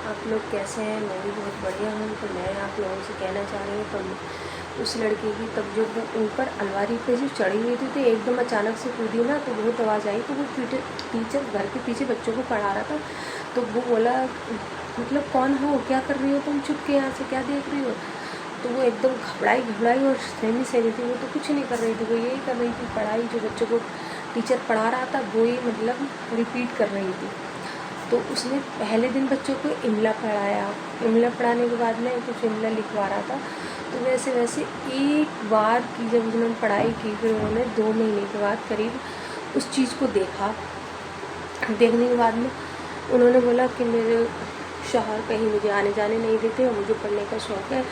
आप लोग कैसे हैं? मैं भी बहुत बढ़िया हूँ। तो मैं आप लोगों से कहना चाह रही हूँ, तो उस लड़के की तब जब वो ऊपर अलमारी पे जो चढ़ी हुई थी तो एकदम अचानक से कूदी ना, तो बहुत आवाज़ आई। तो वो टीचर घर के पीछे बच्चों को पढ़ा रहा था। तो वो बोला, मतलब कौन हो, क्या कर रही हो तुम, छुप के यहाँ से क्या देख रही हो? तो वो एकदम घबराई और सहमी सहमी थी। वो तो कुछ नहीं कर रही थी, वो यही कर रही थी, पढ़ाई जो बच्चों को टीचर पढ़ा रहा था वो ही मतलब रिपीट कर रही थी। तो उसने पहले दिन बच्चों को इमला पढ़ाया। इमला पढ़ाने के बाद में कुछ इमला लिखवा रहा था। तो वैसे वैसे एक बार की जब उन्होंने पढ़ाई की, फिर उन्होंने 2 महीने के बाद करीब उस चीज़ को देखा। देखने के बाद में उन्होंने बोला कि मेरे शौहर कहीं मुझे आने जाने नहीं देते और मुझे पढ़ने का शौक़ है,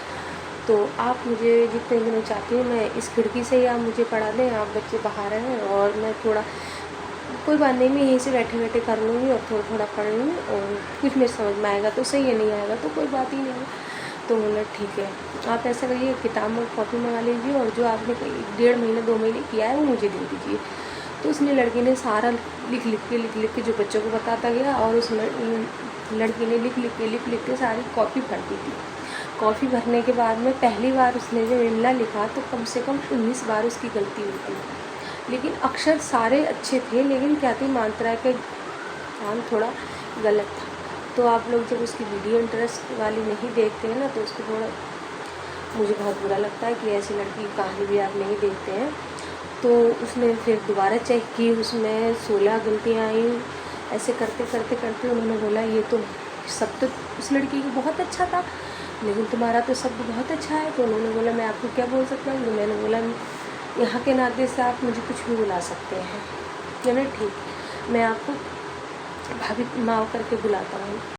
तो आप मुझे जितने दिनों चाहती हूँ मैं इस खिड़की से ही आप मुझे पढ़ा दें। आप बच्चे बाहर हैं और मैं थोड़ा, कोई बात नहीं, मैं यहीं से बैठे बैठे कर लूँगी और थोड़ा थोड़ा पढ़ लूँगी, और कुछ मेरे समझ में आएगा तो सही है, नहीं आएगा तो कोई बात ही नहीं है। तो बोला ठीक है, आप ऐसा करिए, किताब और कॉपी मंगा लीजिए और जो आपने 1.5 महीने 2 महीने किया है वो मुझे दे दीजिए। तो उसने लड़की ने सारा लिख लिख के जो बच्चों को बताता गया, और उस लड़की ने लिख लिख के सारी कॉपी भर दी थी। कॉपी भरने के बाद में पहली बार उसने जब इमला लिखा तो कम से कम 19 बार उसकी गलती हुई थी। लेकिन अक्षर सारे अच्छे थे, लेकिन क्या थी, मात्रा के स्थान थोड़ा गलत था। तो आप लोग जब उसकी वीडियो इंटरेस्ट वाली नहीं देखते हैं ना, तो उसको थोड़ा, मुझे बहुत बुरा लगता है कि ऐसी लड़की की कहानी भी आप नहीं देखते हैं। तो उसने फिर दोबारा चेक की, उसमें 16 गलतियाँ आई। ऐसे करते करते करते उन्होंने बोला, ये तो सब तो उस लड़की की बहुत अच्छा था, लेकिन तुम्हारा तो शब्द बहुत अच्छा है। तो उन्होंने बोला, मैं आपको क्या बोल सकता हूँ? तो मैंने बोला, यहाँ के नाते से आप मुझे कुछ भी बुला सकते हैं। चलो ठीक, मैं आपको भाभी माँ करके बुलाता हूँ।